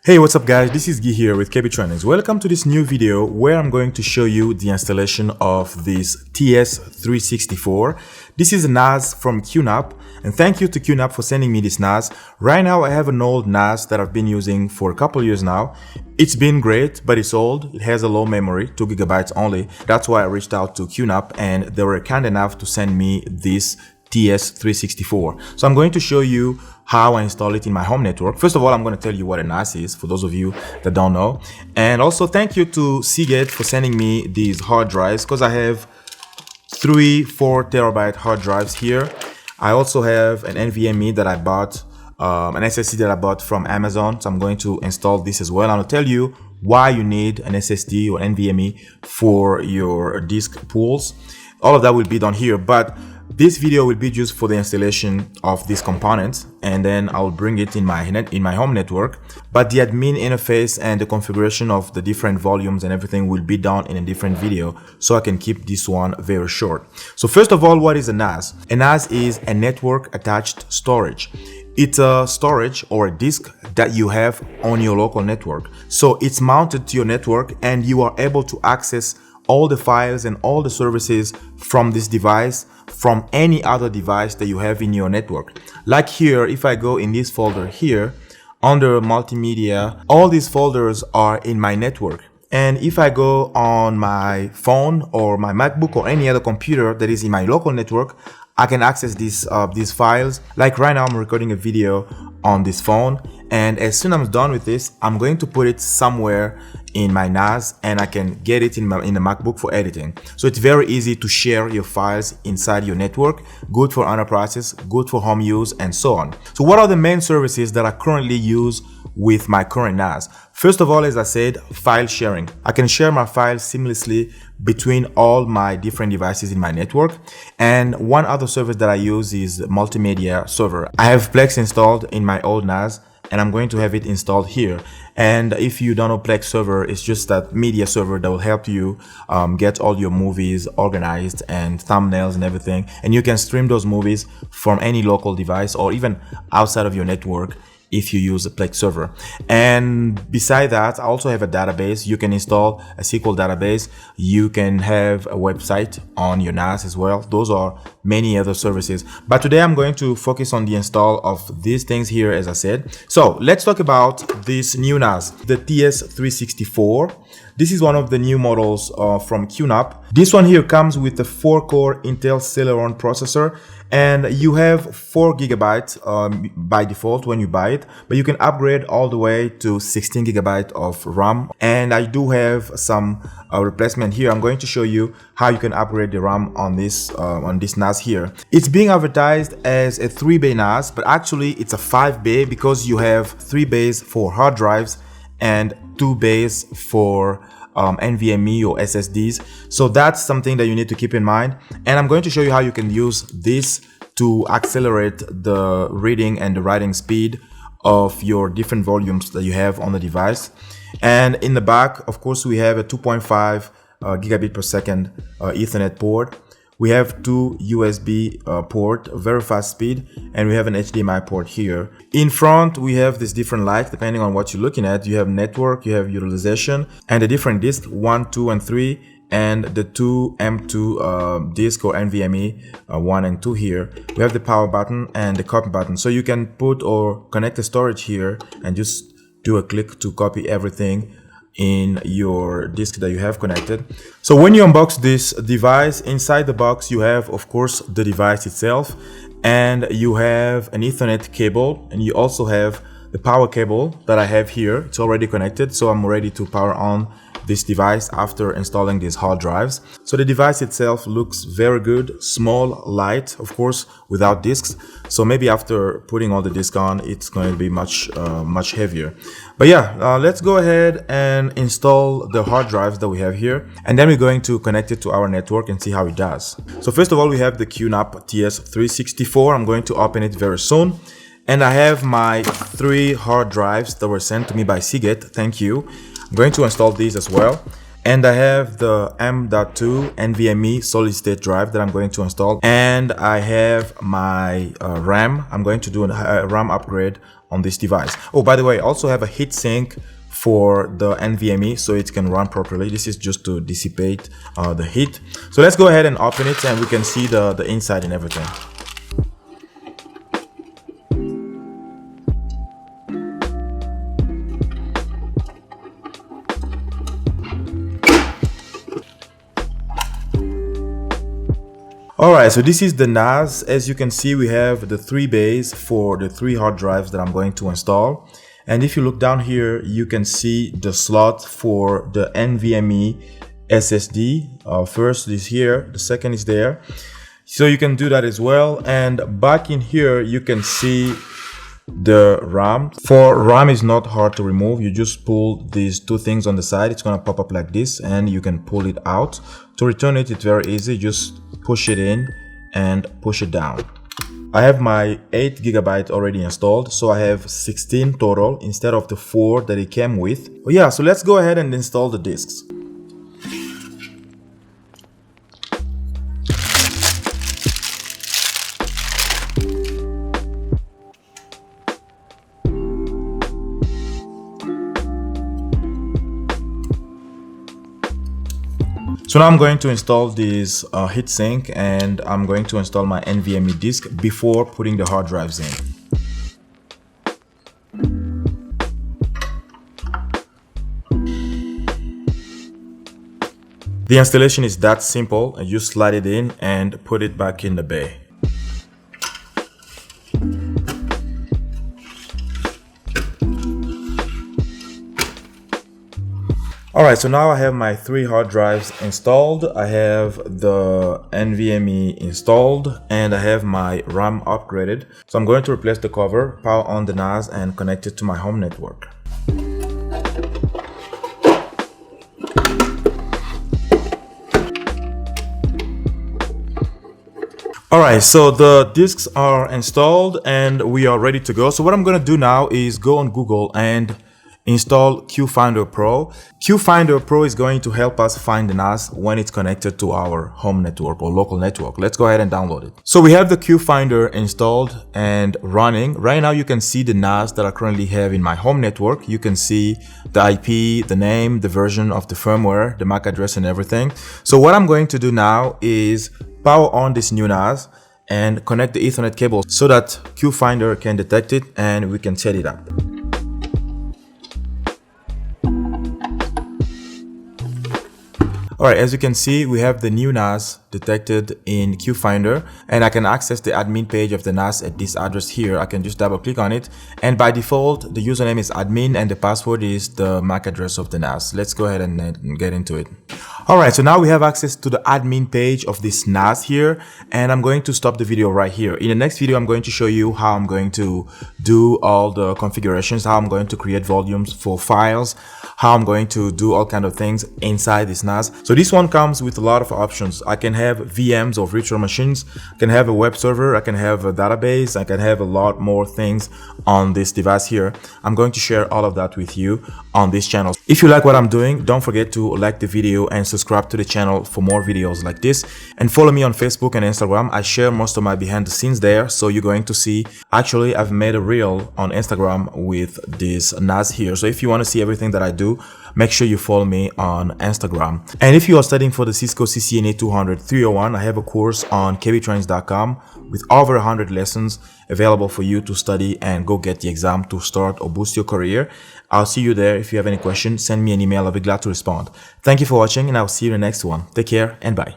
Hey, what's up guys, this is Guy here with KBTrainings. Welcome to this new video where I'm going to show you the installation of this TS-364. This is a NAS from QNAP, and thank you to QNAP for sending me this NAS. Right now I have an old NAS that I've been using for a couple years now. It's been great, but it's old. It has a low memory, 2 GB only. That's why I reached out to QNAP and they were kind enough to send me this TS-364. So I'm going to show you how I install it in my home network. First of all, I'm going to tell you what a NAS is for those of you that don't know. And also thank you to Seagate for sending me these hard drives, because I have 3-4 terabyte hard drives here. I also have an NVMe that I bought, an SSD that I bought from Amazon. So I'm going to install this as well. I'll tell you why you need an SSD or NVMe for your disk pools. All of that will be done here, but this video will be just for the installation of these components, and then I'll bring it in my home network. But the admin interface and the configuration of the different volumes and everything will be done in a different video, so I can keep this one very short. So first of all, what is a NAS? A NAS is a network attached storage. It's a storage or a disk that you have on your local network. So it's mounted to your network and you are able to access all the files and all the services from this device, from any other device that you have in your network. Like here, if I go in this folder here, under multimedia, all these folders are in my network. And if I go on my phone or my MacBook or any other computer that is in my local network, I can access these files. Like right now, I'm recording a video on this phone, and as soon as I'm done with this, I'm going to put it somewhere in my NAS, and I can get it in the MacBook for editing. So it's very easy to share your files inside your network. Good for enterprises, good for home use, and so on. So what are the main services that I currently use with my current NAS? First of all, as I said, file sharing. I can share my files seamlessly between all my different devices in my network. And one other service that I use is multimedia server. I have Plex installed in my old NAS, and I'm going to have it installed here. And if you don't know Plex server, it's just that media server that will help you get all your movies organized and thumbnails and everything. And you can stream those movies from any local device or even outside of your network if you use a Plex server. And beside that, I also have a database. You can install a SQL database. You can have a website on your NAS as well. Those are many other services. But today I'm going to focus on the install of these things here, as I said. So let's talk about this new NAS, the TS-364. This is one of the new models from QNAP. This one here comes with a 4-core Intel Celeron processor, and you have 4 GB by default when you buy it, but you can upgrade all the way to 16 GB of RAM. And I do have some replacement here. I'm going to show you how you can upgrade the RAM on this NAS here. It's being advertised as a 3-bay NAS, but actually it's a 5-bay because you have 3 bays for hard drives and 2 bays for NVMe or SSDs. So that's something that you need to keep in mind. And I'm going to show you how you can use this to accelerate the reading and the writing speed of your different volumes that you have on the device. And in the back, of course, we have a 2.5 gigabit per second Ethernet port. We have 2 USB port, very fast speed, and we have an HDMI port here. In front, we have this different lights depending on what you're looking at. You have network, you have utilization, and the different disks, 1, 2, and 3, and the 2 M.2 disk or NVMe 1 and 2 here. We have the power button and the copy button. So you can put or connect the storage here and just do a click to copy everything in your disk that you have connected. So when you unbox this device, inside the box you have, of course, the device itself, and you have an Ethernet cable, and you also have the power cable that I have here. It's already connected, so I'm ready to power on this device after installing these hard drives. So the device itself looks very good, small, light, of course, without discs. So maybe after putting all the discs on, it's going to be much heavier. But yeah, let's go ahead and install the hard drives that we have here, and then we're going to connect it to our network and see how it does. So first of all, we have the QNAP TS-364. I'm going to open it very soon. And I have my 3 hard drives that were sent to me by Seagate. Thank you. I'm going to install these as well. And I have the M.2 NVMe solid state drive that I'm going to install. And I have my RAM. I'm going to do a RAM upgrade on this device. Oh, by the way, I also have a heatsink for the NVMe so it can run properly. This is just to dissipate the heat. So let's go ahead and open it and we can see the inside and everything. Alright, so this is the NAS. As you can see, we have the 3 bays for the 3 hard drives that I'm going to install. And if you look down here, you can see the slot for the NVMe SSD. First is here, the second is there. So you can do that as well. And back in here, you can see the RAM. For RAM is not hard to remove. You just pull these 2 things on the side. It's going to pop up like this and you can pull it out. To return it, it's very easy. Just push it in and push it down. I have my 8 GB already installed, so I have 16 total instead of the 4 that it came with. Oh yeah, so let's go ahead and install the disks. So now I'm going to install this heatsink and I'm going to install my NVMe disk before putting the hard drives in. The installation is that simple. You slide it in and put it back in the bay. Alright, so now I have my 3 hard drives installed, I have the NVMe installed, and I have my RAM upgraded. So I'm going to replace the cover, power on the NAS, and connect it to my home network. Alright, so the disks are installed and we are ready to go. So what I'm going to do now is go on Google and install QFinder Pro. QFinder Pro is going to help us find the NAS when it's connected to our home network or local network. Let's go ahead and download it. So we have the QFinder installed and running. Right now you can see the NAS that I currently have in my home network. You can see the IP, the name, the version of the firmware, the MAC address and everything. So what I'm going to do now is power on this new NAS and connect the Ethernet cable so that QFinder can detect it and we can set it up. Alright, as you can see, we have the new NAS detected in QFinder and I can access the admin page of the NAS at this address here. I can just double click on it and by default the username is admin and the password is the MAC address of the NAS. Let's go ahead and get into it. Alright, so now we have access to the admin page of this NAS here and I'm going to stop the video right here. In the next video I'm going to show you how I'm going to do all the configurations, how I'm going to create volumes for files, how I'm going to do all kind of things inside this NAS. So this one comes with a lot of options. I can have VMs or virtual machines, I can have a web server, I can have a database, I can have a lot more things on this device here. I'm going to share all of that with you on this channel. If you like what I'm doing, don't forget to like the video and subscribe to the channel for more videos like this, and follow me on Facebook and Instagram. I share most of my behind the scenes there, so you're going to see, actually I've made a reel on Instagram with this NAS here. So if you want to see everything that I do, make sure you follow me on Instagram. And if you are studying for the Cisco CCNA 200 301, I have a course on KBTrainings.com with over 100 lessons available for you to study and go get the exam to start or boost your career. I'll see you there. If you have any questions, send me an email. I'll be glad to respond. Thank you for watching and I'll see you in the next one. Take care and bye.